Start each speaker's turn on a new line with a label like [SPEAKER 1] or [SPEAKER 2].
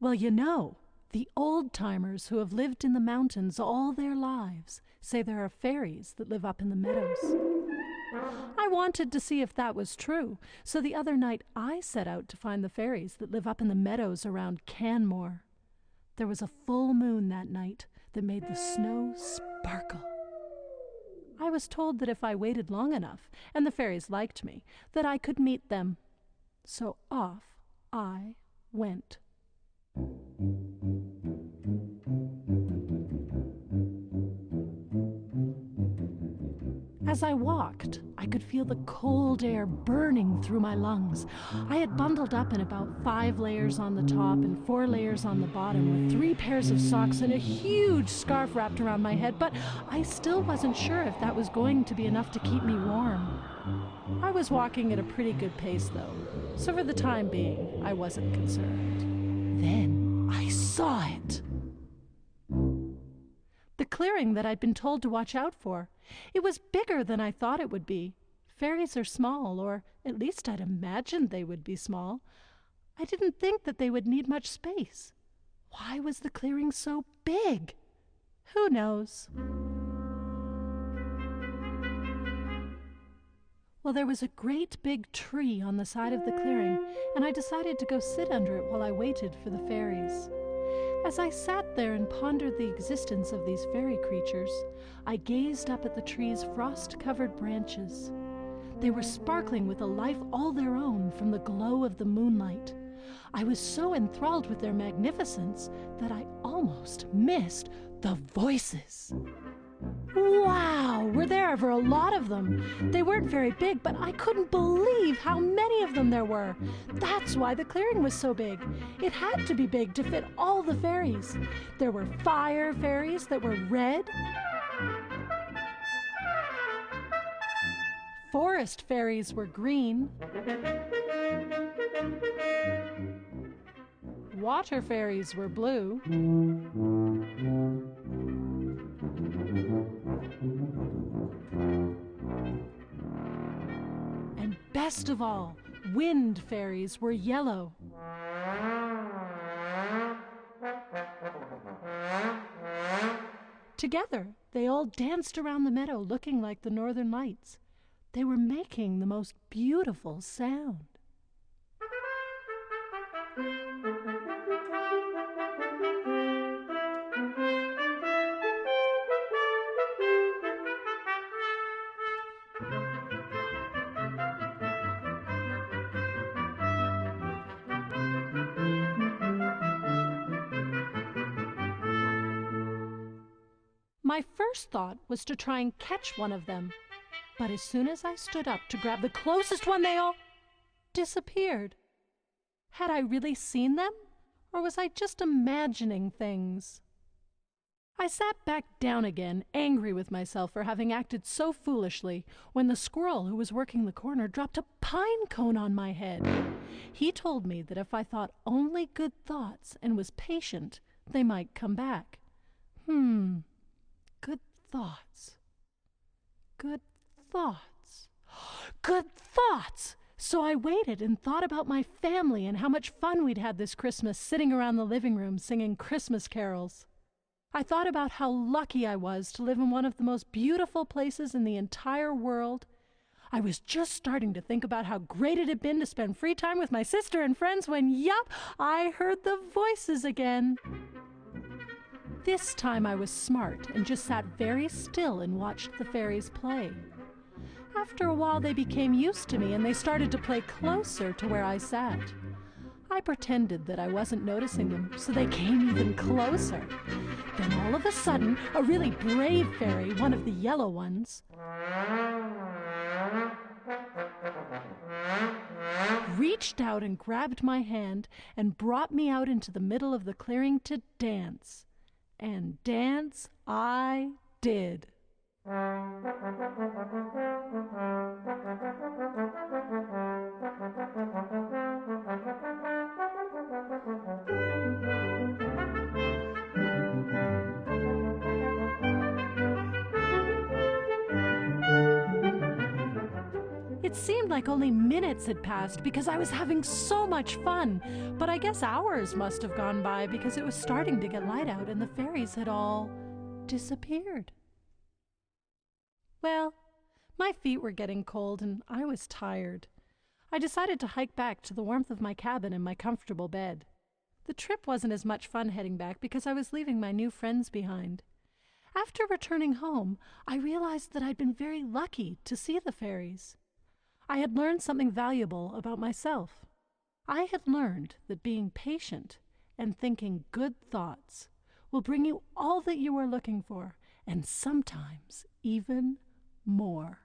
[SPEAKER 1] Well, the old-timers who have lived in the mountains all their lives say there are fairies that live up in the meadows. I wanted to see if that was true, so the other night I set out to find the fairies that live up in the meadows around Canmore. There was a full moon that night that made the snow sparkle. I was told that if I waited long enough, and the fairies liked me, that I could meet them. So off I went. As I walked, I could feel the cold air burning through my lungs. I had bundled up in about 5 layers on the top and 4 layers on the bottom with 3 pairs of socks and a huge scarf wrapped around my head, but I still wasn't sure if that was going to be enough to keep me warm. I was walking at a pretty good pace, though, so for the time being, I wasn't concerned. Then I saw it. The clearing that I'd been told to watch out for. It was bigger than I thought it would be. Fairies are small, or at least I'd imagined they would be small. I didn't think that they would need much space. Why was the clearing so big? Who knows? Well, there was a great big tree on the side of the clearing, and I decided to go sit under it while I waited for the fairies. As I sat there and pondered the existence of these fairy creatures, I gazed up at the tree's frost-covered branches. They were sparkling with a life all their own from the glow of the moonlight. I was so enthralled with their magnificence that I almost missed the voices. Wow! Were there ever a lot of them? They weren't very big, but I couldn't believe how many of them there were. That's why the clearing was so big. It had to be big to fit all the fairies. There were fire fairies that were red, forest fairies were green, water fairies were blue, and best of all, wind fairies were yellow. Together, they all danced around the meadow looking like the northern lights. They were making the most beautiful sound. My first thought was to try and catch one of them, but as soon as I stood up to grab the closest one, they all disappeared. Had I really seen them, or was I just imagining things? I sat back down again, angry with myself for having acted so foolishly, when the squirrel who was working the corner dropped a pine cone on my head. He told me that if I thought only good thoughts and was patient, they might come back. Good thoughts. Good thoughts. Good thoughts! So I waited and thought about my family and how much fun we'd had this Christmas sitting around the living room singing Christmas carols. I thought about how lucky I was to live in one of the most beautiful places in the entire world. I was just starting to think about how great it had been to spend free time with my sister and friends when, yup, I heard the voices again. This time I was smart and just sat very still and watched the fairies play. After a while they became used to me and they started to play closer to where I sat. I pretended that I wasn't noticing them, so they came even closer. Then all of a sudden, a really brave fairy, one of the yellow ones, reached out and grabbed my hand and brought me out into the middle of the clearing to dance. And dance I did. It seemed like only minutes had passed because I was having so much fun, but I guess hours must have gone by because it was starting to get light out and the fairies had all disappeared. Well, my feet were getting cold and I was tired. I decided to hike back to the warmth of my cabin and my comfortable bed. The trip wasn't as much fun heading back because I was leaving my new friends behind. After returning home, I realized that I'd been very lucky to see the fairies. I had learned something valuable about myself. I had learned that being patient and thinking good thoughts will bring you all that you are looking for, and sometimes even more.